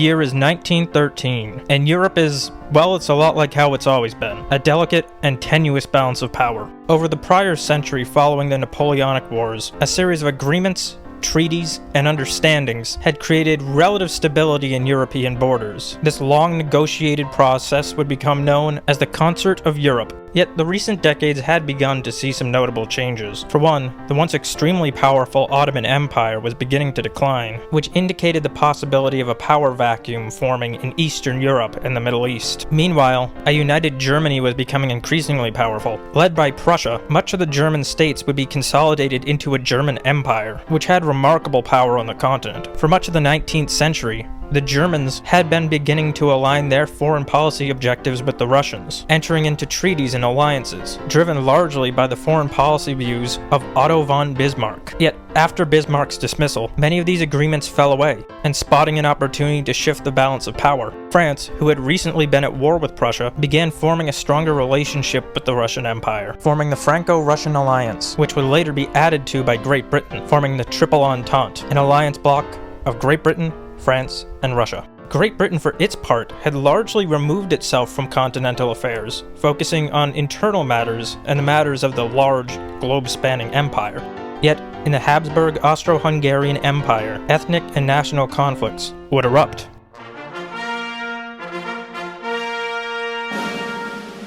year is 1913, and Europe is, well, it's a lot like how it's always been, a delicate and tenuous balance of power. Over the prior century following the Napoleonic Wars, a series of agreements, treaties, and understandings had created relative stability in European borders. This long negotiated process would become known as the Concert of Europe. Yet the recent decades had begun to see some notable changes. For one, the once extremely powerful Ottoman Empire was beginning to decline, which indicated the possibility of a power vacuum forming in Eastern Europe and the Middle East. Meanwhile, a united Germany was becoming increasingly powerful. Led by Prussia, much of the German states would be consolidated into a German empire, which had remarkable power on the continent. For much of the 19th century, the Germans had been beginning to align their foreign policy objectives with the Russians, entering into treaties and alliances, driven largely by the foreign policy views of Otto von Bismarck. Yet, after Bismarck's dismissal, many of these agreements fell away, and spotting an opportunity to shift the balance of power, France, who had recently been at war with Prussia, began forming a stronger relationship with the Russian Empire, forming the Franco-Russian Alliance, which would later be added to by Great Britain, forming the Triple Entente, an alliance bloc of Great Britain, France, and Russia. Great Britain, for its part, had largely removed itself from continental affairs, focusing on internal matters and the matters of the large, globe-spanning empire. Yet, in the Habsburg Austro-Hungarian Empire, ethnic and national conflicts would erupt.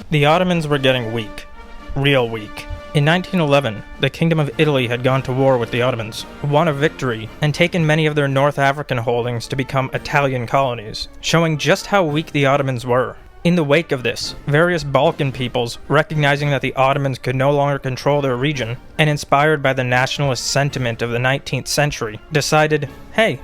The Ottomans were getting weak. Real weak. In 1911, the Kingdom of Italy had gone to war with the Ottomans, won a victory, and taken many of their North African holdings to become Italian colonies, showing just how weak the Ottomans were. In the wake of this, various Balkan peoples, recognizing that the Ottomans could no longer control their region, and inspired by the nationalist sentiment of the 19th century, decided, hey,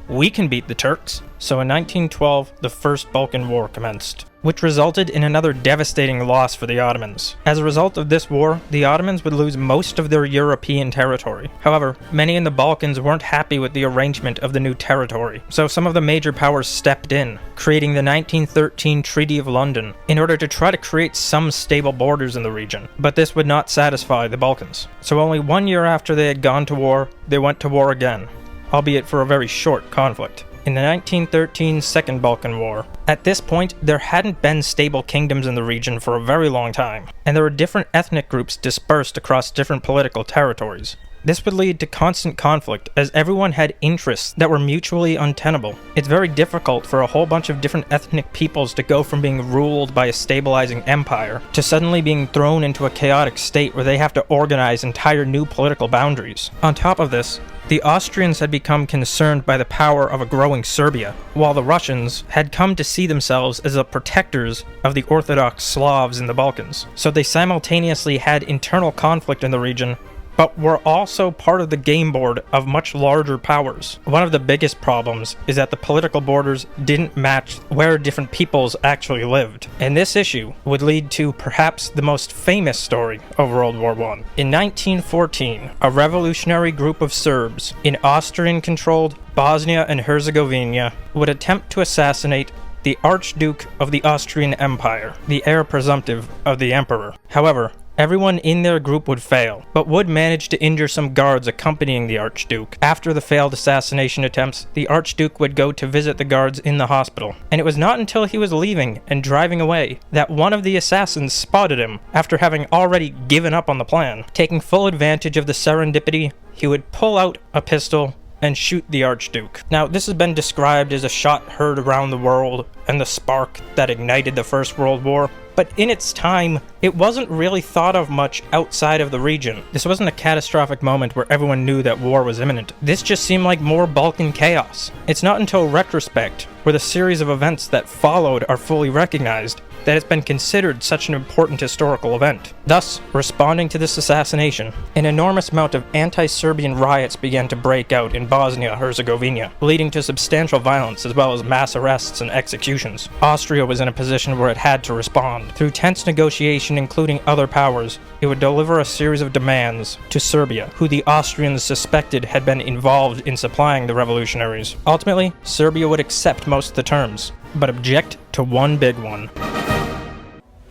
we can beat the Turks. So in 1912, the First Balkan War commenced, which resulted in another devastating loss for the Ottomans. As a result of this war, the Ottomans would lose most of their European territory. However, many in the Balkans weren't happy with the arrangement of the new territory, so some of the major powers stepped in, creating the 1913 Treaty of London in order to try to create some stable borders in the region. But this would not satisfy the Balkans. So only 1 year after they had gone to war, they went to war again, albeit for a very short conflict. In the 1913 Second Balkan War. At this point, there hadn't been stable kingdoms in the region for a very long time, and there were different ethnic groups dispersed across different political territories. This would lead to constant conflict, as everyone had interests that were mutually untenable. It's very difficult for a whole bunch of different ethnic peoples to go from being ruled by a stabilizing empire to suddenly being thrown into a chaotic state where they have to organize entire new political boundaries. On top of this, the Austrians had become concerned by the power of a growing Serbia, while the Russians had come to see themselves as the protectors of the Orthodox Slavs in the Balkans. So they simultaneously had internal conflict in the region, but were also part of the game board of much larger powers. One of the biggest problems is that the political borders didn't match where different peoples actually lived, and this issue would lead to perhaps the most famous story of World War I. In 1914, a revolutionary group of Serbs in Austrian-controlled Bosnia and Herzegovina would attempt to assassinate the Archduke of the Austrian Empire, the heir presumptive of the Emperor. However, everyone in their group would fail, but would manage to injure some guards accompanying the Archduke. After the failed assassination attempts, the Archduke would go to visit the guards in the hospital, and it was not until he was leaving and driving away that one of the assassins spotted him after having already given up on the plan. Taking full advantage of the serendipity, he would pull out a pistol and shoot the Archduke. Now, this has been described as a shot heard around the world and the spark that ignited the First World War. But in its time, it wasn't really thought of much outside of the region. This wasn't a catastrophic moment where everyone knew that war was imminent. This just seemed like more Balkan chaos. It's not until retrospect, where the series of events that followed are fully recognized, that it's been considered such an important historical event. Thus, responding to this assassination, an enormous amount of anti-Serbian riots began to break out in Bosnia-Herzegovina, leading to substantial violence as well as mass arrests and executions. Austria was in a position where it had to respond. Through tense negotiation including other powers, it would deliver a series of demands to Serbia, who the Austrians suspected had been involved in supplying the revolutionaries. Ultimately, Serbia would accept most of the terms, but object to one big one.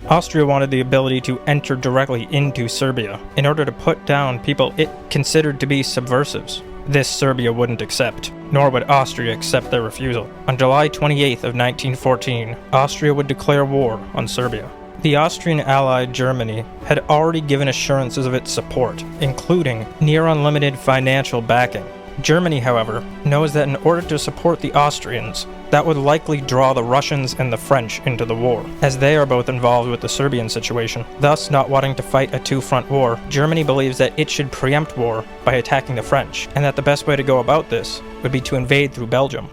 Austria wanted the ability to enter directly into Serbia in order to put down people it considered to be subversives. This Serbia wouldn't accept, nor would Austria accept their refusal. On July 28th of 1914, Austria would declare war on Serbia. The Austrian ally Germany had already given assurances of its support, including near unlimited financial backing. Germany, however, knows that in order to support the Austrians, that would likely draw the Russians and the French into the war, as they are both involved with the Serbian situation. Thus, not wanting to fight a two-front war, Germany believes that it should preempt war by attacking the French, and that the best way to go about this would be to invade through Belgium.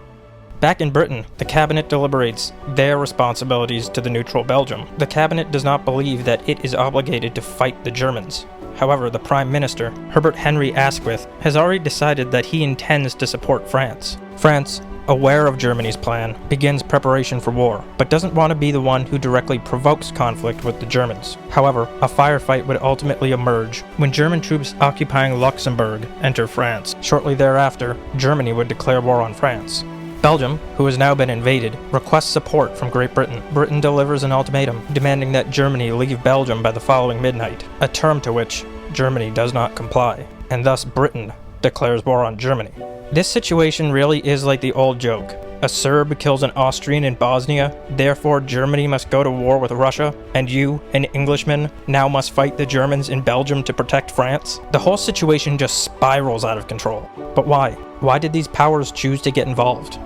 Back in Britain, the cabinet deliberates their responsibilities to the neutral Belgium. The cabinet does not believe that it is obligated to fight the Germans. However, the Prime Minister, Herbert Henry Asquith, has already decided that he intends to support France. France, aware of Germany's plan, begins preparation for war, but doesn't want to be the one who directly provokes conflict with the Germans. However, a firefight would ultimately emerge when German troops occupying Luxembourg enter France. Shortly thereafter, Germany would declare war on France. Belgium, who has now been invaded, requests support from Great Britain. Britain delivers an ultimatum, demanding that Germany leave Belgium by the following midnight, a term to which Germany does not comply, and thus Britain declares war on Germany. This situation really is like the old joke. A Serb kills an Austrian in Bosnia, therefore Germany must go to war with Russia, and you, an Englishman, now must fight the Germans in Belgium to protect France? The whole situation just spirals out of control. But why? Why did these powers choose to get involved?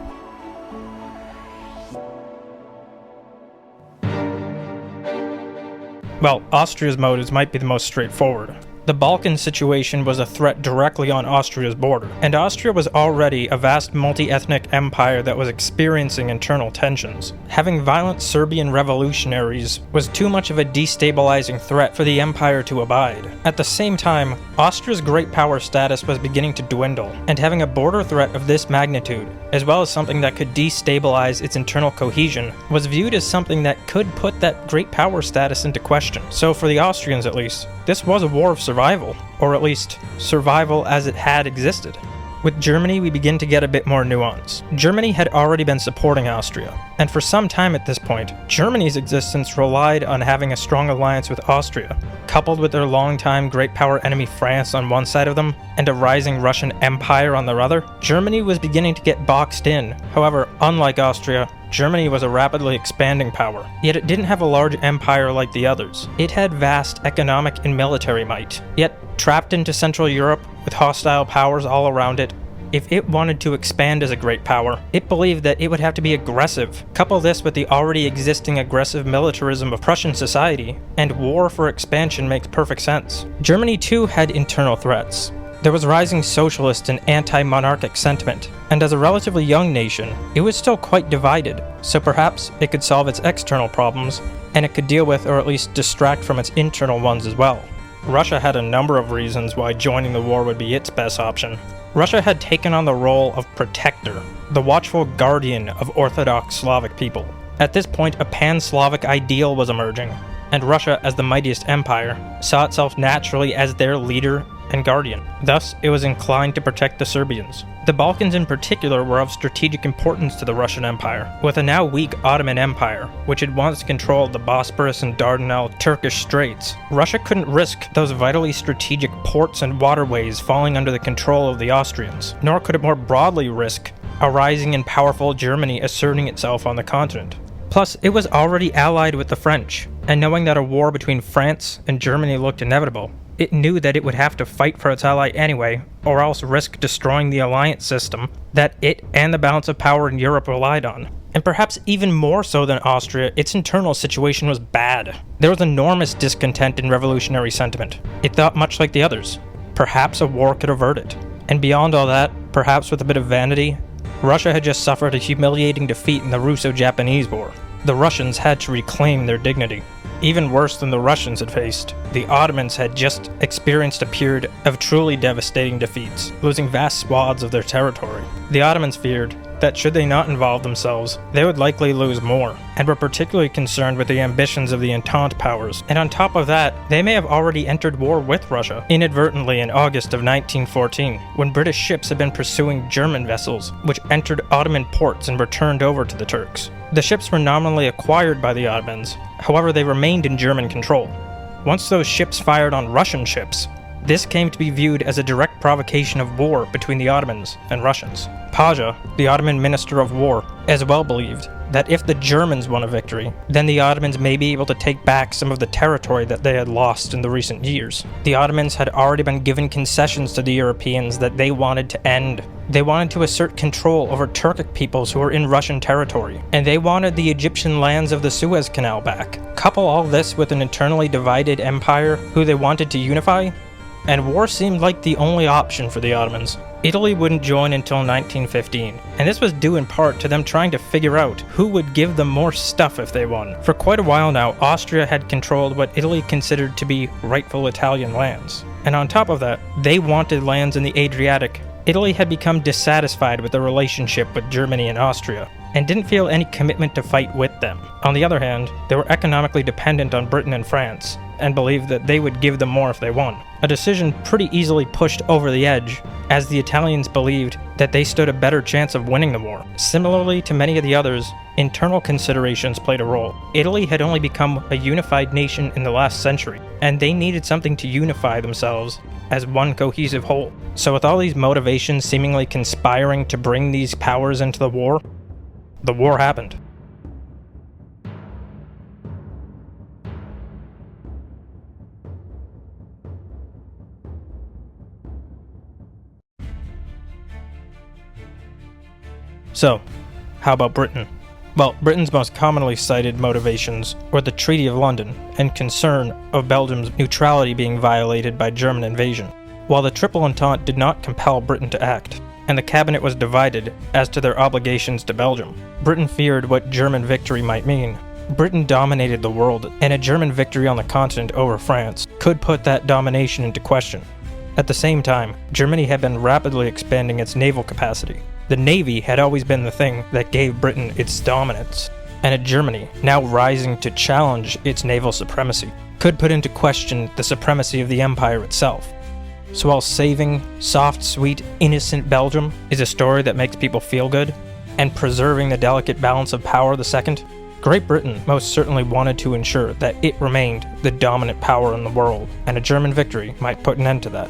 Well, Austria's motives might be the most straightforward. The Balkan situation was a threat directly on Austria's border, and Austria was already a vast multi-ethnic empire that was experiencing internal tensions. Having violent Serbian revolutionaries was too much of a destabilizing threat for the empire to abide. At the same time, Austria's great power status was beginning to dwindle, and having a border threat of this magnitude, as well as something that could destabilize its internal cohesion, was viewed as something that could put that great power status into question. So for the Austrians at least, this was a war of survival, or at least survival as it had existed. With Germany, we begin to get a bit more nuance. Germany had already been supporting Austria, and for some time at this point, Germany's existence relied on having a strong alliance with Austria, coupled with their longtime great power enemy France on one side of them, and a rising Russian empire on the other. Germany was beginning to get boxed in. However, unlike Austria, Germany was a rapidly expanding power, yet it didn't have a large empire like the others. It had vast economic and military might, yet trapped into Central Europe with hostile powers all around it. If it wanted to expand as a great power, it believed that it would have to be aggressive. Couple this with the already existing aggressive militarism of Prussian society, and war for expansion makes perfect sense. Germany too had internal threats. There was rising socialist and anti-monarchic sentiment, and as a relatively young nation, it was still quite divided, so perhaps it could solve its external problems, and it could deal with or at least distract from its internal ones as well. Russia had a number of reasons why joining the war would be its best option. Russia had taken on the role of protector, the watchful guardian of Orthodox Slavic people. At this point, a pan-Slavic ideal was emerging, and Russia, as the mightiest empire, saw itself naturally as their leader and guardian. Thus, it was inclined to protect the Serbians. The Balkans in particular were of strategic importance to the Russian Empire. With a now weak Ottoman Empire, which had once controlled the Bosporus and Dardanelles Turkish Straits, Russia couldn't risk those vitally strategic ports and waterways falling under the control of the Austrians, nor could it more broadly risk a rising and powerful Germany asserting itself on the continent. Plus, it was already allied with the French, and knowing that a war between France and Germany looked inevitable, it knew that it would have to fight for its ally anyway, or else risk destroying the alliance system that it and the balance of power in Europe relied on. And perhaps even more so than Austria, its internal situation was bad. There was enormous discontent and revolutionary sentiment. It thought much like the others. Perhaps a war could avert it. And beyond all that, perhaps with a bit of vanity, Russia had just suffered a humiliating defeat in the Russo-Japanese War. The Russians had to reclaim their dignity. Even worse than the Russians had faced, the Ottomans had just experienced a period of truly devastating defeats, losing vast swaths of their territory. The Ottomans feared that should they not involve themselves, they would likely lose more, and were particularly concerned with the ambitions of the Entente powers. And on top of that, they may have already entered war with Russia, inadvertently in August of 1914, when British ships had been pursuing German vessels, which entered Ottoman ports and returned over to the Turks. The ships were nominally acquired by the Ottomans, however they remained in German control. Once those ships fired on Russian ships, This came to be viewed as a direct provocation of war between the Ottomans and Russians. Pasha, the Ottoman Minister of War, as well believed that if the Germans won a victory, then the Ottomans may be able to take back some of the territory that they had lost in the recent years. The Ottomans had already been given concessions to the Europeans that they wanted to end. They wanted to assert control over Turkic peoples who were in Russian territory, and they wanted the Egyptian lands of the Suez Canal back. Couple all this with an internally divided empire who they wanted to unify, and war seemed like the only option for the Ottomans. Italy wouldn't join until 1915, and this was due in part to them trying to figure out who would give them more stuff if they won. For quite a while now, Austria had controlled what Italy considered to be rightful Italian lands. And on top of that, they wanted lands in the Adriatic. Italy had become dissatisfied with the relationship with Germany and Austria, and didn't feel any commitment to fight with them. On the other hand, they were economically dependent on Britain and France, and believed that they would give them more if they won. A decision pretty easily pushed over the edge, as the Italians believed that they stood a better chance of winning the war. Similarly to many of the others, internal considerations played a role. Italy had only become a unified nation in the last century, and they needed something to unify themselves as one cohesive whole. So with all these motivations seemingly conspiring to bring these powers into the war happened. So, how about Britain? Well, Britain's most commonly cited motivations were the Treaty of London and concern of Belgium's neutrality being violated by German invasion. While the Triple Entente did not compel Britain to act, and the cabinet was divided as to their obligations to Belgium, Britain feared what German victory might mean. Britain dominated the world, and a German victory on the continent over France could put that domination into question. At the same time, Germany had been rapidly expanding its naval capacity. The Navy had always been the thing that gave Britain its dominance, and a Germany, now rising to challenge its naval supremacy, could put into question the supremacy of the empire itself. So while saving soft, sweet, innocent Belgium is a story that makes people feel good, and preserving the delicate balance of power the second, Great Britain most certainly wanted to ensure that it remained the dominant power in the world, and a German victory might put an end to that.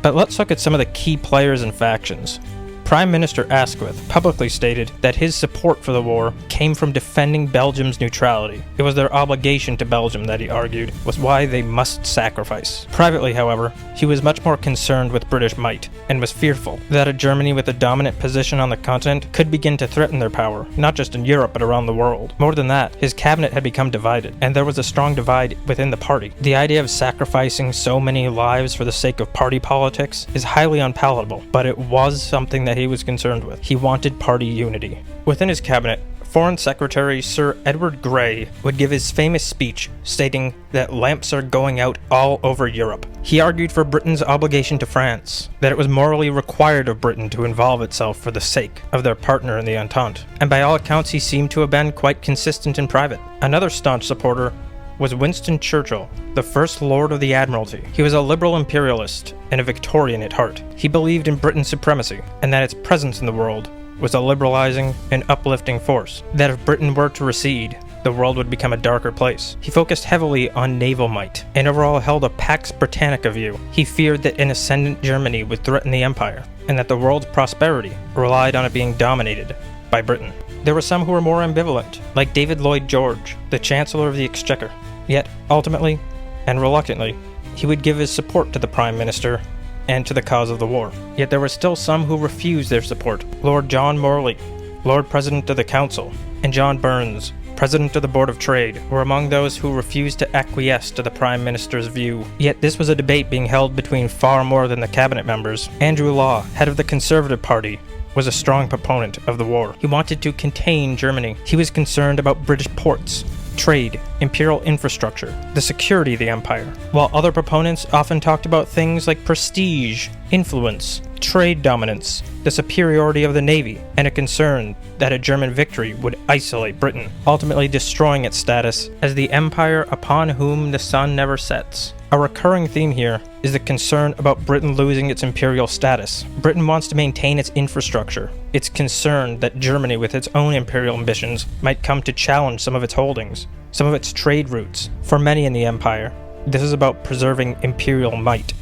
But let's look at some of the key players and factions. Prime Minister Asquith publicly stated that his support for the war came from defending Belgium's neutrality. It was their obligation to Belgium that he argued was why they must sacrifice. Privately, however, he was much more concerned with British might, and was fearful that a Germany with a dominant position on the continent could begin to threaten their power, not just in Europe but around the world. More than that, his cabinet had become divided, and there was a strong divide within the party. The idea of sacrificing so many lives for the sake of party politics is highly unpalatable, but it was something that he was concerned with. He wanted party unity. Within his cabinet, Foreign Secretary Sir Edward Grey would give his famous speech stating that lamps are going out all over Europe. He argued for Britain's obligation to France, that it was morally required of Britain to involve itself for the sake of their partner in the Entente, and by all accounts he seemed to have been quite consistent in private. Another staunch supporter was Winston Churchill, the First Lord of the Admiralty. He was a liberal imperialist and a Victorian at heart. He believed in Britain's supremacy and that its presence in the world was a liberalizing and uplifting force, that if Britain were to recede, the world would become a darker place. He focused heavily on naval might, and overall held a Pax Britannica view. He feared that an ascendant Germany would threaten the empire, and that the world's prosperity relied on it being dominated by Britain. There were some who were more ambivalent, like David Lloyd George, the Chancellor of the Exchequer. Yet, ultimately, and reluctantly, he would give his support to the Prime Minister and to the cause of the war. Yet there were still some who refused their support. Lord John Morley, Lord President of the Council, and John Burns, President of the Board of Trade, were among those who refused to acquiesce to the Prime Minister's view. Yet this was a debate being held between far more than the cabinet members. Andrew Law, head of the Conservative Party, was a strong proponent of the war. He wanted to contain Germany. He was concerned about British ports, trade, imperial infrastructure, the security of the empire, while other proponents often talked about things like prestige, influence, trade dominance, the superiority of the navy, and a concern that a German victory would isolate Britain, ultimately destroying its status as the empire upon whom the sun never sets. A recurring theme here is the concern about Britain losing its imperial status. Britain wants to maintain its infrastructure. It's concerned that Germany, with its own imperial ambitions, might come to challenge some of its holdings, some of its trade routes. For many in the empire, this is about preserving imperial might.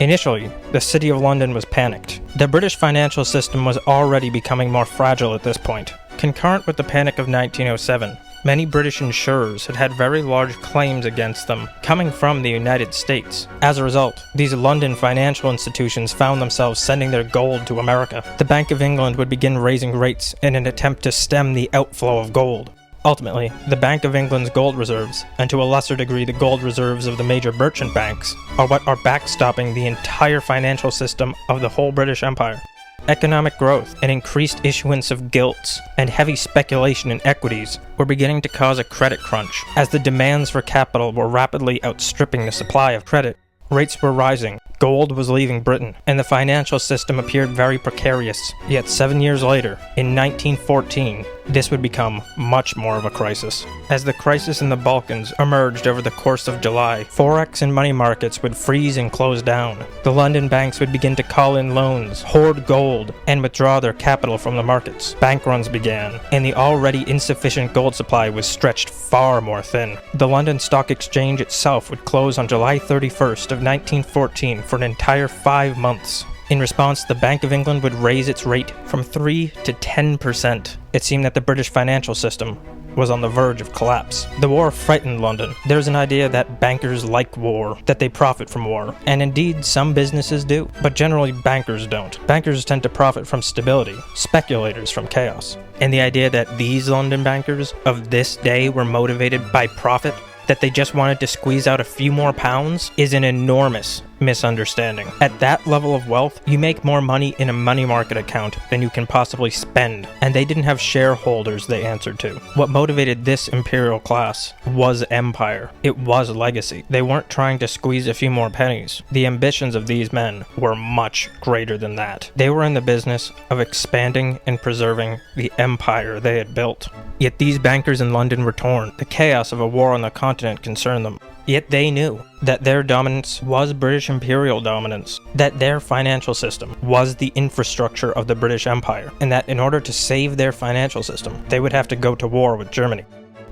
Initially, the City of London was panicked. The British financial system was already becoming more fragile at this point. Concurrent with the panic of 1907, many British insurers had very large claims against them coming from the United States. As a result, these London financial institutions found themselves sending their gold to America. The Bank of England would begin raising rates in an attempt to stem the outflow of gold. Ultimately, the Bank of England's gold reserves, and to a lesser degree the gold reserves of the major merchant banks, are what are backstopping the entire financial system of the whole British Empire. Economic growth and increased issuance of gilts and heavy speculation in equities were beginning to cause a credit crunch, as the demands for capital were rapidly outstripping the supply of credit. Rates were rising, gold was leaving Britain, and the financial system appeared very precarious. Yet 7 years later, in 1914, this would become much more of a crisis. As the crisis in the Balkans emerged over the course of July, forex and money markets would freeze and close down. The London banks would begin to call in loans, hoard gold, and withdraw their capital from the markets. Bank runs began, and the already insufficient gold supply was stretched far more thin. The London Stock Exchange itself would close on July 31st of 1914 for an entire 5 months. In response, the Bank of England would raise its rate from 3 to 10%. It seemed that the British financial system was on the verge of collapse. The war frightened London. There's an idea that bankers like war, that they profit from war, and indeed some businesses do, but generally bankers don't. Bankers tend to profit from stability, speculators from chaos. And the idea that these London bankers of this day were motivated by profit, that they just wanted to squeeze out a few more pounds, is an enormous misunderstanding. At that level of wealth, you make more money in a money market account than you can possibly spend, and they didn't have shareholders they answered to. What motivated this imperial class was empire. It was legacy. They weren't trying to squeeze a few more pennies. The ambitions of these men were much greater than that. They were in the business of expanding and preserving the empire they had built. Yet these bankers in London were torn. The chaos of a war on the continent concerned them. Yet they knew that their dominance was British imperial dominance, that their financial system was the infrastructure of the British Empire, and that in order to save their financial system, they would have to go to war with Germany.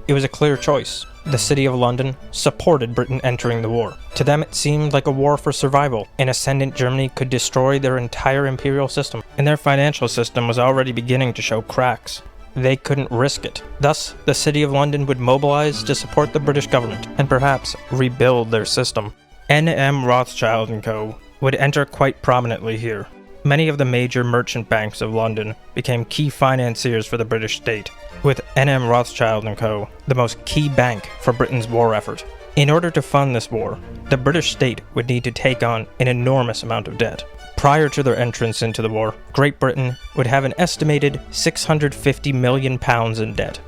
It was a clear choice. The City of London supported Britain entering the war. To them it seemed like a war for survival. An ascendant Germany could destroy their entire imperial system, and their financial system was already beginning to show cracks. They couldn't risk it. Thus, the City of London would mobilize to support the British government and perhaps rebuild their system. N.M. Rothschild & Co. would enter quite prominently here. Many of the major merchant banks of London became key financiers for the British state, with N.M. Rothschild & Co. the most key bank for Britain's war effort. In order to fund this war, the British state would need to take on an enormous amount of debt. Prior to their entrance into the war, Great Britain would have an estimated £650 million in debt,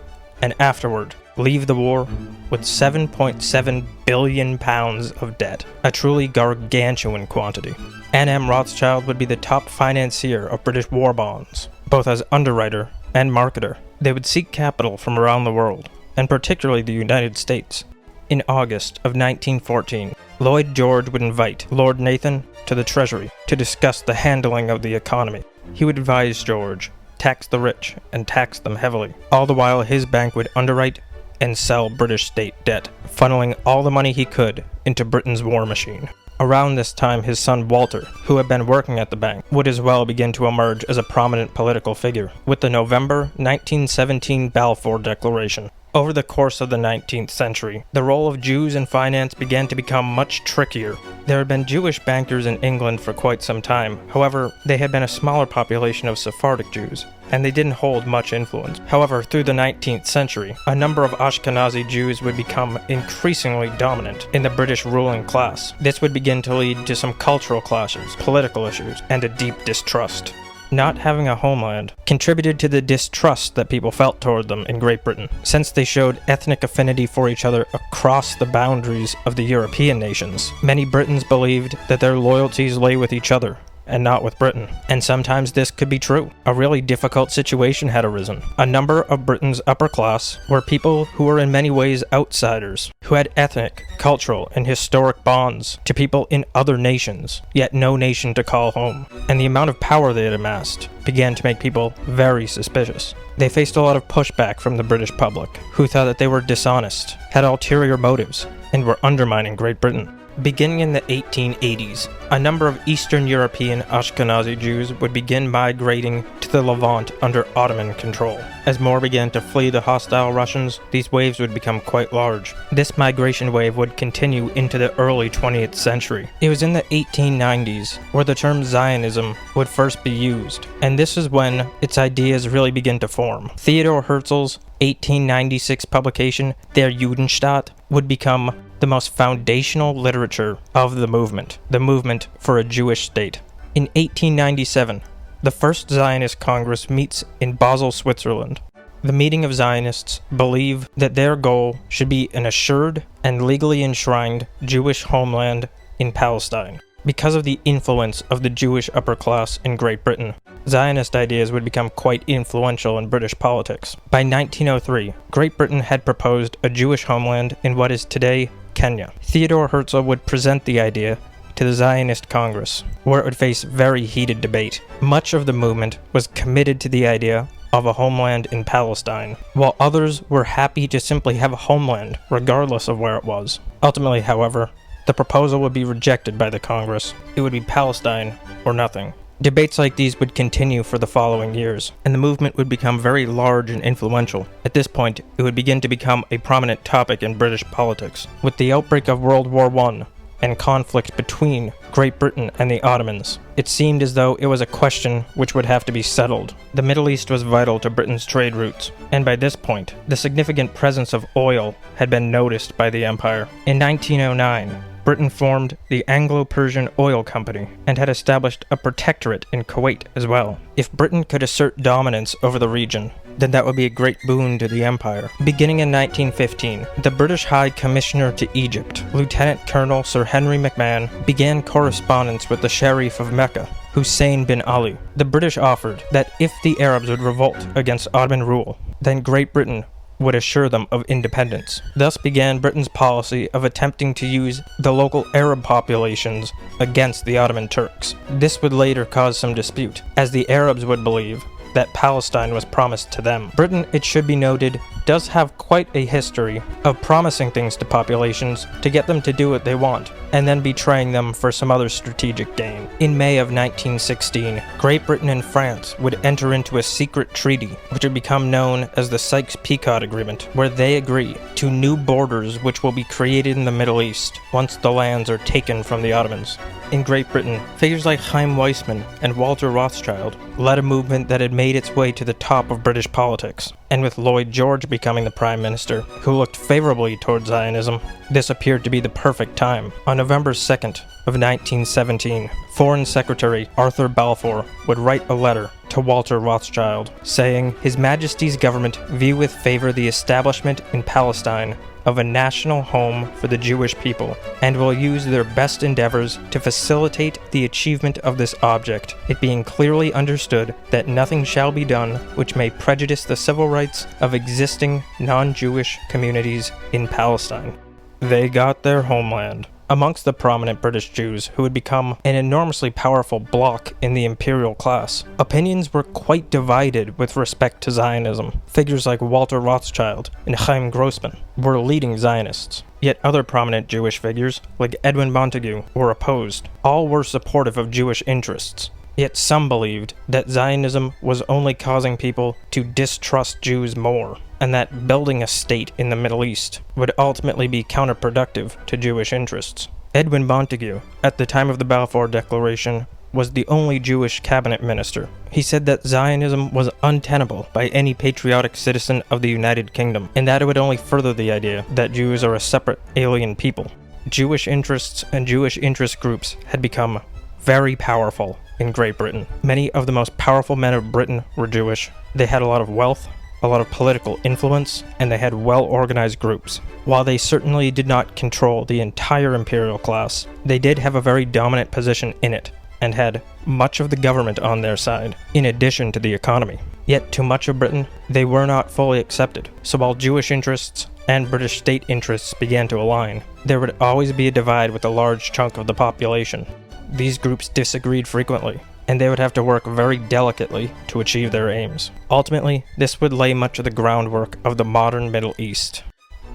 and afterward leave the war with £7.7 billion of debt, a truly gargantuan quantity. N.M. Rothschild would be the top financier of British war bonds, both as underwriter and marketer. They would seek capital from around the world, and particularly the United States. In August of 1914, Lloyd George would invite Lord Nathan to the Treasury to discuss the handling of the economy. He would advise George, tax the rich and tax them heavily. All the while his bank would underwrite and sell British state debt, funneling all the money he could into Britain's war machine. Around this time, his son Walter, who had been working at the bank, would as well begin to emerge as a prominent political figure, with the November 1917 Balfour Declaration. Over the course of the 19th century, the role of Jews in finance began to become much trickier. There had been Jewish bankers in England for quite some time. However, they had been a smaller population of Sephardic Jews, and they didn't hold much influence. However, through the 19th century, a number of Ashkenazi Jews would become increasingly dominant in the British ruling class. This would begin to lead to some cultural clashes, political issues, and a deep distrust. Not having a homeland contributed to the distrust that people felt toward them in Great Britain, since they showed ethnic affinity for each other across the boundaries of the European nations. Many Britons believed that their loyalties lay with each other, and not with Britain. And sometimes this could be true. A really difficult situation had arisen. A number of Britain's upper class were people who were in many ways outsiders, who had ethnic, cultural, and historic bonds to people in other nations, yet no nation to call home. And the amount of power they had amassed began to make people very suspicious. They faced a lot of pushback from the British public, who thought that they were dishonest, had ulterior motives, and were undermining Great Britain. Beginning in the 1880s, a number of Eastern European Ashkenazi Jews would begin migrating to the Levant under Ottoman control. As more began to flee the hostile Russians, these waves would become quite large. This migration wave would continue into the early 20th century. It was in the 1890s where the term Zionism would first be used, and this is when its ideas really begin to form. Theodor Herzl's 1896 publication, Der Judenstaat, would become the most foundational literature of the movement for a Jewish state. In 1897, the first Zionist Congress meets in Basel, Switzerland. The meeting of Zionists believe that their goal should be an assured and legally enshrined Jewish homeland in Palestine. Because of the influence of the Jewish upper class in Great Britain, Zionist ideas would become quite influential in British politics. By 1903, Great Britain had proposed a Jewish homeland in what is today Kenya. Theodor Herzl would present the idea to the Zionist Congress, where it would face very heated debate. Much of the movement was committed to the idea of a homeland in Palestine, while others were happy to simply have a homeland, regardless of where it was. Ultimately, however, the proposal would be rejected by the Congress. It would be Palestine or nothing. Debates like these would continue for the following years, and the movement would become very large and influential. At this point, it would begin to become a prominent topic in British politics. With the outbreak of World War I and conflict between Great Britain and the Ottomans, it seemed as though it was a question which would have to be settled. The Middle East was vital to Britain's trade routes, and by this point, the significant presence of oil had been noticed by the empire. In 1909, Britain formed the Anglo-Persian Oil Company and had established a protectorate in Kuwait as well. If Britain could assert dominance over the region, then that would be a great boon to the empire. Beginning in 1915, the British High Commissioner to Egypt, Lieutenant Colonel Sir Henry McMahon, began correspondence with the Sharif of Mecca, Hussein bin Ali. The British offered that if the Arabs would revolt against Ottoman rule, then Great Britain would assure them of independence. Thus began Britain's policy of attempting to use the local Arab populations against the Ottoman Turks. This would later cause some dispute, as the Arabs would believe that Palestine was promised to them. Britain, it should be noted, does have quite a history of promising things to populations to get them to do what they want, and then betraying them for some other strategic gain. In May of 1916, Great Britain and France would enter into a secret treaty, which would become known as the Sykes-Picot Agreement, where they agree to new borders which will be created in the Middle East once the lands are taken from the Ottomans. In Great Britain, figures like Chaim Weizmann and Walter Rothschild led a movement that had made its way to the top of British politics, and with Lloyd George becoming the Prime Minister, who looked favorably toward Zionism, this appeared to be the perfect time. On November 2nd of 1917, Foreign Secretary Arthur Balfour would write a letter to Walter Rothschild, saying, "His Majesty's government view with favor the establishment in Palestine of a national home for the Jewish people, and will use their best endeavors to facilitate the achievement of this object, it being clearly understood that nothing shall be done which may prejudice the civil rights of existing non-Jewish communities in Palestine." They got their homeland. Amongst the prominent British Jews who would become an enormously powerful bloc in the imperial class, opinions were quite divided with respect to Zionism. Figures like Walter Rothschild and Chaim Grossman were leading Zionists. Yet other prominent Jewish figures, like Edwin Montagu, were opposed. All were supportive of Jewish interests. Yet some believed that Zionism was only causing people to distrust Jews more, and that building a state in the Middle East would ultimately be counterproductive to Jewish interests. Edwin Montagu, at the time of the Balfour Declaration, was the only Jewish cabinet minister. He said that Zionism was untenable by any patriotic citizen of the United Kingdom, and that it would only further the idea that Jews are a separate alien people. Jewish interests and Jewish interest groups had become very powerful in Great Britain. Many of the most powerful men of Britain were Jewish. They had a lot of wealth, a lot of political influence, and they had well-organized groups. While they certainly did not control the entire imperial class, they did have a very dominant position in it, and had much of the government on their side, in addition to the economy. Yet to much of Britain, they were not fully accepted. So while Jewish interests and British state interests began to align, there would always be a divide with a large chunk of the population. These groups disagreed frequently, and they would have to work very delicately to achieve their aims. Ultimately, this would lay much of the groundwork of the modern Middle East.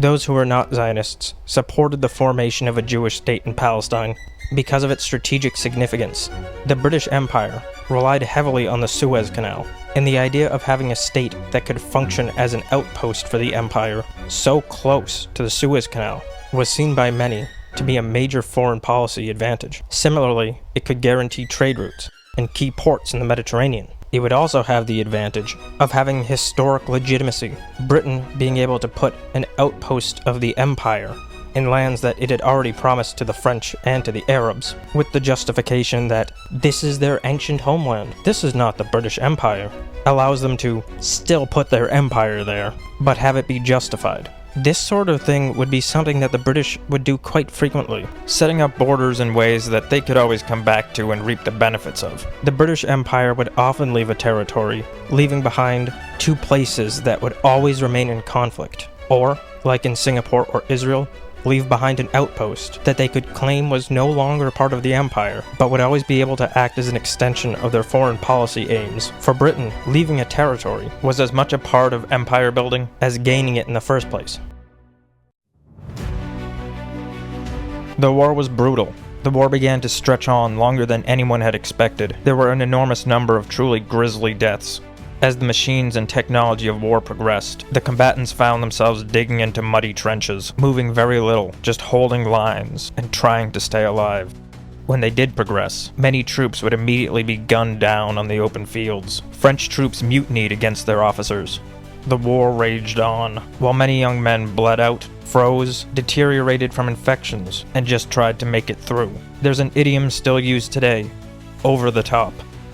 Those who were not Zionists supported the formation of a Jewish state in Palestine because of its strategic significance. The British Empire relied heavily on the Suez Canal, and the idea of having a state that could function as an outpost for the empire so close to the Suez Canal was seen by many to be a major foreign policy advantage. Similarly, it could guarantee trade routes and key ports in the Mediterranean. It would also have the advantage of having historic legitimacy, Britain being able to put an outpost of the empire in lands that it had already promised to the French and to the Arabs, with the justification that this is their ancient homeland. This is not the British Empire. Allows them to still put their empire there, but have it be justified. This sort of thing would be something that the British would do quite frequently, setting up borders in ways that they could always come back to and reap the benefits of. The British Empire would often leave a territory, leaving behind two places that would always remain in conflict, or, like in Singapore or Israel, leave behind an outpost that they could claim was no longer part of the empire, but would always be able to act as an extension of their foreign policy aims. For Britain, leaving a territory was as much a part of empire building as gaining it in the first place. The war was brutal. The war began to stretch on longer than anyone had expected. There were an enormous number of truly grisly deaths. As the machines and technology of war progressed, the combatants found themselves digging into muddy trenches, moving very little, just holding lines and trying to stay alive. When they did progress, many troops would immediately be gunned down on the open fields. French troops mutinied against their officers. The war raged on, while many young men bled out, froze, deteriorated from infections, and just tried to make it through. There's an idiom still used today, over the top.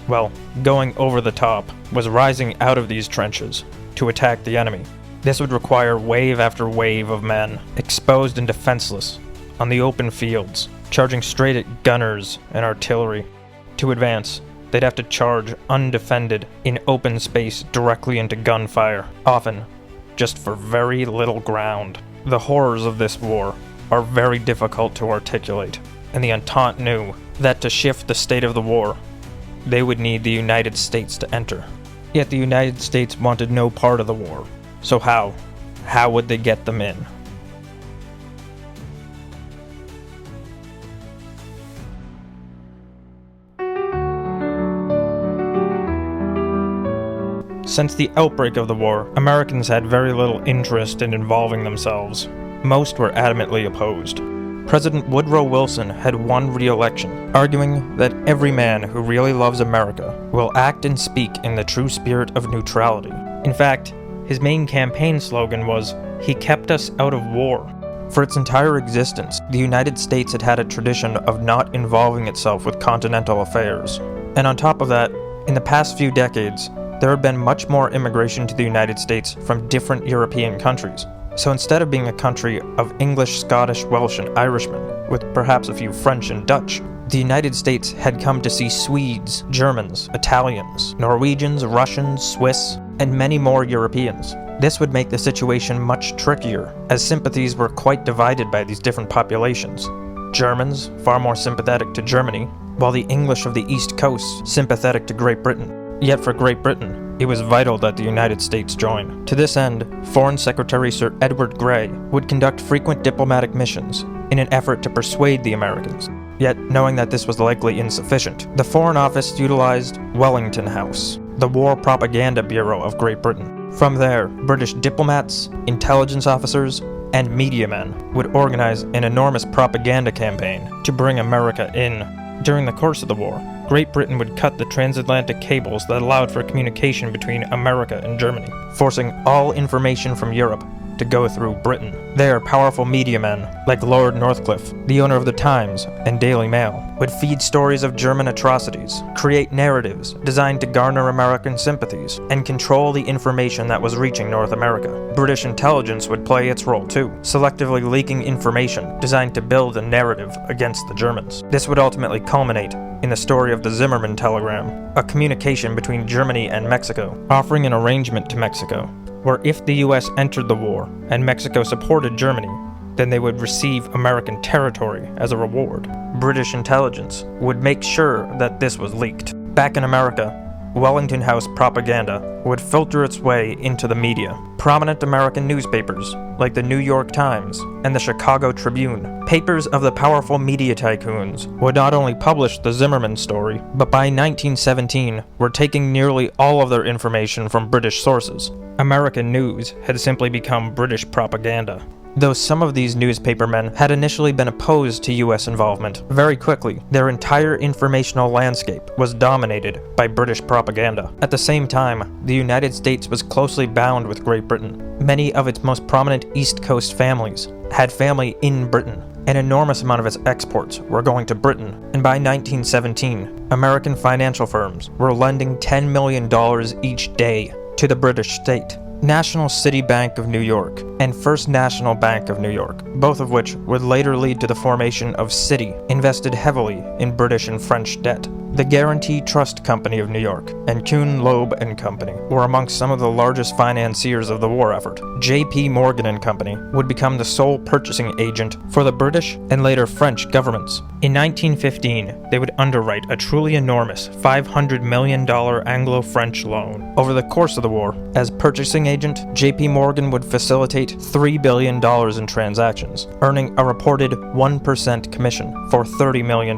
Well, going over the top was rising out of these trenches to attack the enemy. This would require wave after wave of men, exposed and defenseless, on the open fields, charging straight at gunners and artillery. To advance, they'd have to charge undefended in open space directly into gunfire, often just for very little ground. The horrors of this war are very difficult to articulate, and the Entente knew that to shift the state of the war, they would need the United States to enter. Yet the United States wanted no part of the war. So how? How would they get them in? Since the outbreak of the war, Americans had very little interest in involving themselves. Most were adamantly opposed. President Woodrow Wilson had won re-election, arguing that every man who really loves America will act and speak in the true spirit of neutrality. In fact, his main campaign slogan was, "He kept us out of war." For its entire existence, the United States had had a tradition of not involving itself with continental affairs. And on top of that, in the past few decades, there had been much more immigration to the United States from different European countries. So instead of being a country of English, Scottish, Welsh, and Irishmen, with perhaps a few French and Dutch, the United States had come to see Swedes, Germans, Italians, Norwegians, Russians, Swiss, and many more Europeans. This would make the situation much trickier, as sympathies were quite divided by these different populations. Germans, far more sympathetic to Germany, while the English of the East Coast sympathetic to Great Britain. Yet for Great Britain, it was vital that the United States join. To this end, Foreign Secretary Sir Edward Grey would conduct frequent diplomatic missions in an effort to persuade the Americans. Yet, knowing that this was likely insufficient, the Foreign Office utilized Wellington House, the War Propaganda Bureau of Great Britain. From there, British diplomats, intelligence officers, and media men would organize an enormous propaganda campaign to bring America in. During the course of the war, Great Britain would cut the transatlantic cables that allowed for communication between America and Germany, forcing all information from Europe to go through Britain. There, powerful media men, like Lord Northcliffe, the owner of the Times and Daily Mail, would feed stories of German atrocities, create narratives designed to garner American sympathies, and control the information that was reaching North America. British intelligence would play its role too, selectively leaking information designed to build a narrative against the Germans. This would ultimately culminate in the story of the Zimmerman Telegram, a communication between Germany and Mexico, offering an arrangement to Mexico, where if the US entered the war and Mexico supported Germany, then they would receive American territory as a reward. British intelligence would make sure that this was leaked. Back in America, Wellington House propaganda would filter its way into the media. Prominent American newspapers, like the New York Times and the Chicago Tribune, papers of the powerful media tycoons, would not only publish the Zimmerman story, but by 1917 were taking nearly all of their information from British sources. American news had simply become British propaganda. Though some of these newspapermen had initially been opposed to U.S. involvement, very quickly, their entire informational landscape was dominated by British propaganda. At the same time, the United States was closely bound with Great Britain. Many of its most prominent East Coast families had family in Britain. An enormous amount of its exports were going to Britain, and by 1917, American financial firms were lending $10 million each day to the British state. National City Bank of New York and First National Bank of New York, both of which would later lead to the formation of Citi, invested heavily in British and French debt. The Guarantee Trust Company of New York and Kuhn, Loeb and Company were amongst some of the largest financiers of the war effort. J.P. Morgan and Company would become the sole purchasing agent for the British and later French governments. In 1915, they would underwrite a truly enormous $500 million Anglo-French loan. Over the course of the war, as purchasing agent, J.P. Morgan would facilitate $3 billion in transactions, earning a reported 1% commission for $30 million.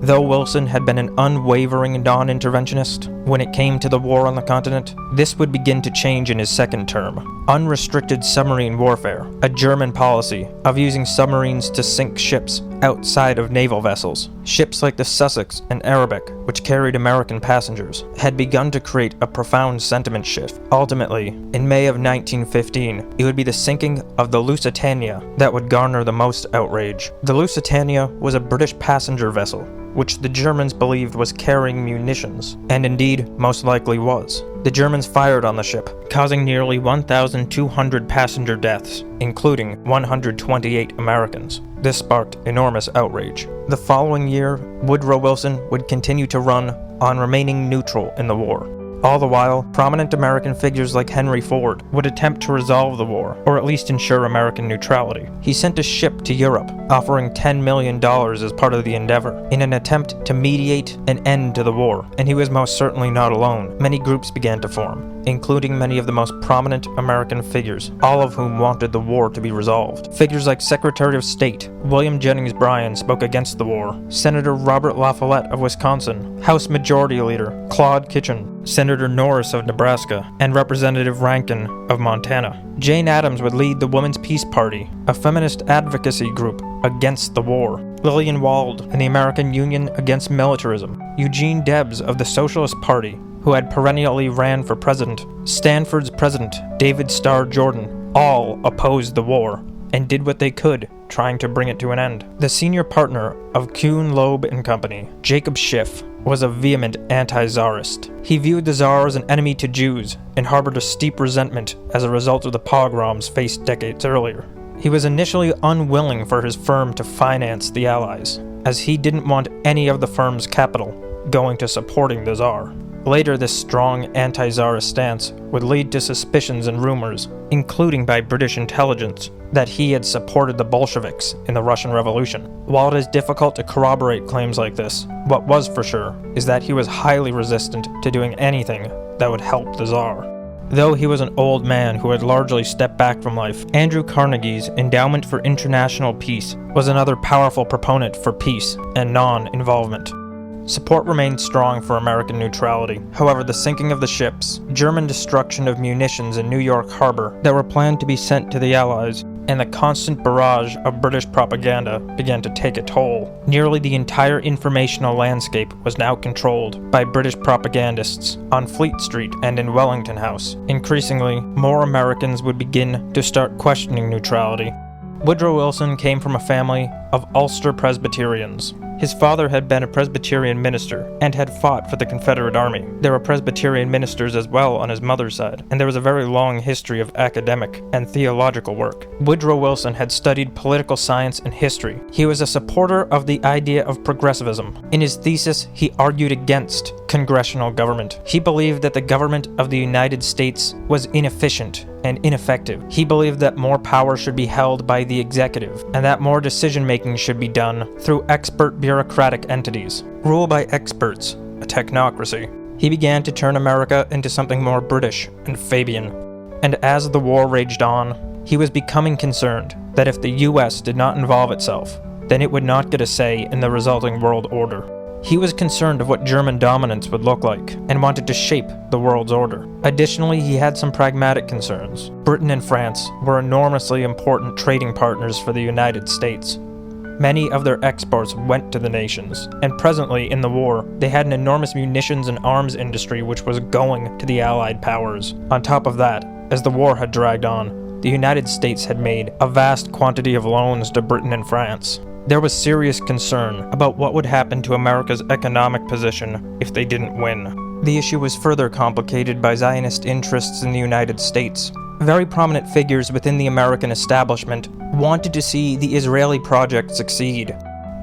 Though Wilson had been an unwavering non-interventionist when it came to the war on the continent, this would begin to change in his second term. Unrestricted submarine warfare, a German policy of using submarines to sink ships outside of naval vessels. Ships like the Sussex and Arabic, which carried American passengers, had begun to create a profound sentiment shift. Ultimately, in May of 1915, it would be the sinking of the Lusitania that would garner the most outrage. The Lusitania was a British passenger vessel, which the Germans believed was carrying munitions, and indeed most likely was. The Germans fired on the ship, causing nearly 1,200 passenger deaths, including 128 Americans. This sparked enormous outrage. The following year, Woodrow Wilson would continue to run on remaining neutral in the war. All the while, prominent American figures like Henry Ford would attempt to resolve the war, or at least ensure American neutrality. He sent a ship to Europe, offering $10 million as part of the endeavor, in an attempt to mediate an end to the war, and he was most certainly not alone. Many groups began to form, including many of the most prominent American figures, all of whom wanted the war to be resolved. Figures like Secretary of State William Jennings Bryan spoke against the war, Senator Robert La Follette of Wisconsin, House Majority Leader Claude Kitchen, Senator Norris of Nebraska, and Representative Rankin of Montana. Jane Addams would lead the Women's Peace Party, a feminist advocacy group against the war. Lillian Wald and the American Union Against Militarism. Eugene Debs of the Socialist Party, who had perennially ran for president. Stanford's president, David Starr Jordan, all opposed the war and did what they could, trying to bring it to an end. The senior partner of Kuhn, Loeb and Company, Jacob Schiff, was a vehement anti-Tsarist. He viewed the Tsar as an enemy to Jews and harbored a steep resentment as a result of the pogroms faced decades earlier. He was initially unwilling for his firm to finance the Allies, as he didn't want any of the firm's capital going to supporting the Tsar. Later, this strong anti-Tsarist stance would lead to suspicions and rumors, including by British intelligence, that he had supported the Bolsheviks in the Russian Revolution. While it is difficult to corroborate claims like this, what was for sure is that he was highly resistant to doing anything that would help the Tsar. Though he was an old man who had largely stepped back from life, Andrew Carnegie's Endowment for International Peace was another powerful proponent for peace and non-involvement. Support remained strong for American neutrality. However, the sinking of the ships, German destruction of munitions in New York Harbor that were planned to be sent to the Allies, and the constant barrage of British propaganda began to take a toll. Nearly the entire informational landscape was now controlled by British propagandists on Fleet Street and in Wellington House. Increasingly, more Americans would begin to start questioning neutrality. Woodrow Wilson came from a family of Ulster Presbyterians. His father had been a Presbyterian minister and had fought for the Confederate Army. There were Presbyterian ministers as well on his mother's side, and there was a very long history of academic and theological work. Woodrow Wilson had studied political science and history. He was a supporter of the idea of progressivism. In his thesis, he argued against congressional government. He believed that the government of the United States was inefficient and ineffective. He believed that more power should be held by the executive, and that more decision-making should be done through expert bureaucratic entities. Rule by experts, a technocracy. He began to turn America into something more British and Fabian. And as the war raged on, he was becoming concerned that if the US did not involve itself, then it would not get a say in the resulting world order. He was concerned of what German dominance would look like, and wanted to shape the world's order. Additionally, he had some pragmatic concerns. Britain and France were enormously important trading partners for the United States. Many of their exports went to the nations, and presently in the war, they had an enormous munitions and arms industry which was going to the Allied powers. On top of that, as the war had dragged on, the United States had made a vast quantity of loans to Britain and France. There was serious concern about what would happen to America's economic position if they didn't win. The issue was further complicated by Zionist interests in the United States. Very prominent figures within the American establishment wanted to see the Israeli project succeed.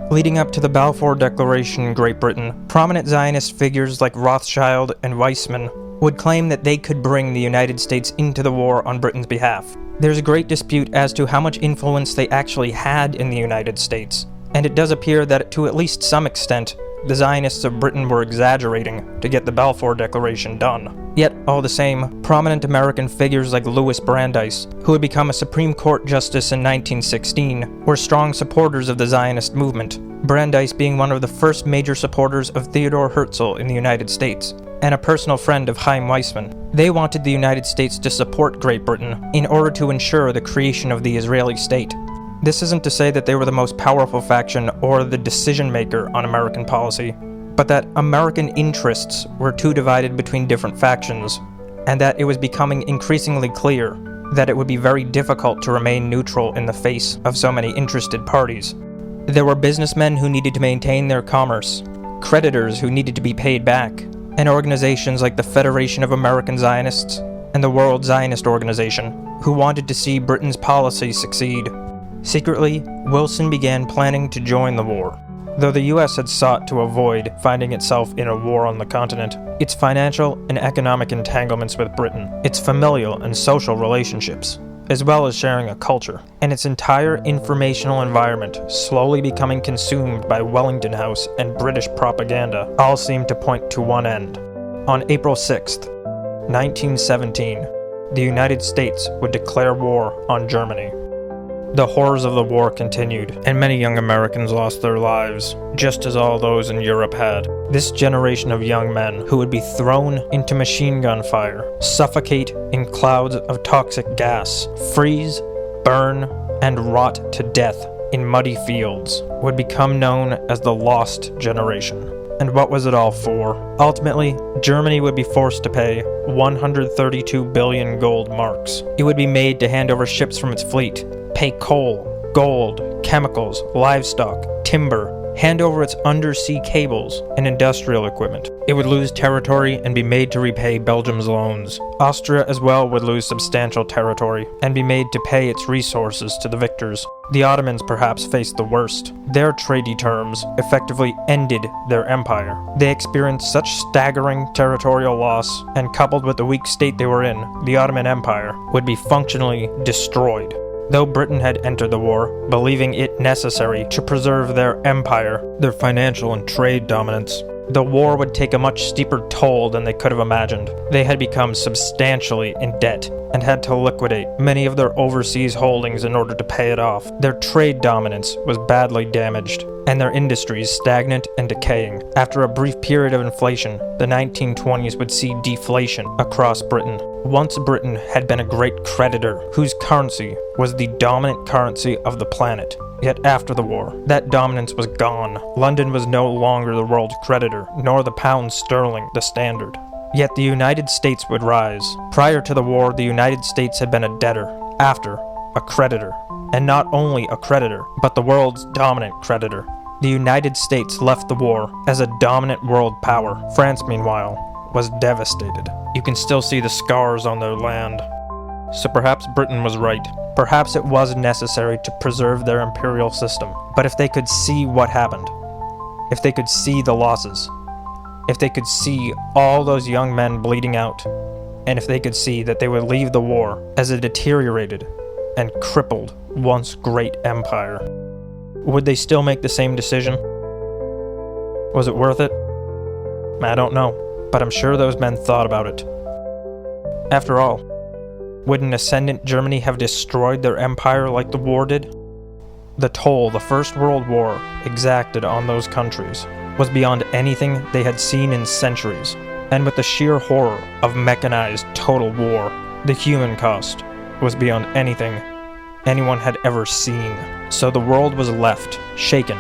Leading up to the Balfour Declaration in Great Britain, prominent Zionist figures like Rothschild and Weizmann would claim that they could bring the United States into the war on Britain's behalf. There's a great dispute as to how much influence they actually had in the United States, and it does appear that to at least some extent, the Zionists of Britain were exaggerating to get the Balfour Declaration done. Yet, all the same, prominent American figures like Louis Brandeis, who would become a Supreme Court justice in 1916, were strong supporters of the Zionist movement, Brandeis being one of the first major supporters of Theodore Herzl in the United States, and a personal friend of Chaim Weizmann. They wanted the United States to support Great Britain in order to ensure the creation of the Israeli state. This isn't to say that they were the most powerful faction or the decision-maker on American policy, but that American interests were too divided between different factions, and that it was becoming increasingly clear that it would be very difficult to remain neutral in the face of so many interested parties. There were businessmen who needed to maintain their commerce, creditors who needed to be paid back, and organizations like the Federation of American Zionists and the World Zionist Organization, who wanted to see Britain's policy succeed. Secretly, Wilson began planning to join the war. Though the US had sought to avoid finding itself in a war on the continent, its financial and economic entanglements with Britain, its familial and social relationships, as well as sharing a culture, and its entire informational environment slowly becoming consumed by Wellington House and British propaganda, all seemed to point to one end. On April 6th, 1917, the United States would declare war on Germany. The horrors of the war continued, and many young Americans lost their lives, just as all those in Europe had. This generation of young men who would be thrown into machine gun fire, suffocate in clouds of toxic gas, freeze, burn, and rot to death in muddy fields, would become known as the Lost Generation. And what was it all for? Ultimately, Germany would be forced to pay 132 billion gold marks. It would be made to hand over ships from its fleet, pay coal, gold, chemicals, livestock, timber, hand over its undersea cables and industrial equipment. It would lose territory and be made to repay Belgium's loans. Austria as well would lose substantial territory and be made to pay its resources to the victors. The Ottomans perhaps faced the worst. Their treaty terms effectively ended their empire. They experienced such staggering territorial loss, and coupled with the weak state they were in, the Ottoman Empire would be functionally destroyed. Though Britain had entered the war, believing it necessary to preserve their empire, their financial and trade dominance, the war would take a much steeper toll than they could have imagined. They had become substantially in debt and had to liquidate many of their overseas holdings in order to pay it off. Their trade dominance was badly damaged, and their industries stagnant and decaying. After a brief period of inflation, the 1920s would see deflation across Britain. Once Britain had been a great creditor, whose currency was the dominant currency of the planet. Yet after the war, that dominance was gone. London was no longer the world's creditor, nor the pound sterling the standard. Yet the United States would rise. Prior to the war, the United States had been a debtor. After, a creditor. And not only a creditor, but the world's dominant creditor. The United States left the war as a dominant world power. France, meanwhile, was devastated. You can still see the scars on their land. So perhaps Britain was right. Perhaps it was necessary to preserve their imperial system. But if they could see what happened, if they could see the losses, if they could see all those young men bleeding out, and if they could see that they would leave the war as a deteriorated and crippled once great empire, would they still make the same decision? Was it worth it? I don't know. but I'm sure those men thought about it. After all, would an ascendant Germany have destroyed their empire like the war did? The toll the First World War exacted on those countries was beyond anything they had seen in centuries, and with the sheer horror of mechanized total war, the human cost was beyond anything anyone had ever seen. So the world was left, shaken.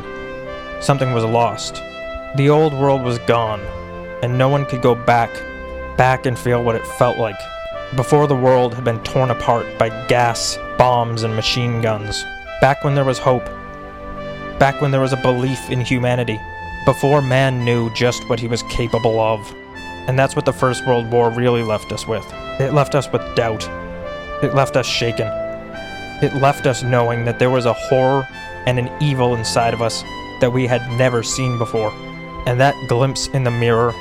Something was lost. The old world was gone, and no one could go back and feel what it felt like before the world had been torn apart by gas, bombs, and machine guns. Back when there was hope. Back when there was a belief in humanity. Before man knew just what he was capable of. And that's what the First World War really left us with. It left us with doubt. It left us shaken. It left us knowing that there was a horror and an evil inside of us that we had never seen before. And that glimpse in the mirror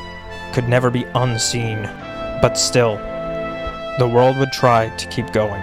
could never be unseen. But still, the world would try to keep going.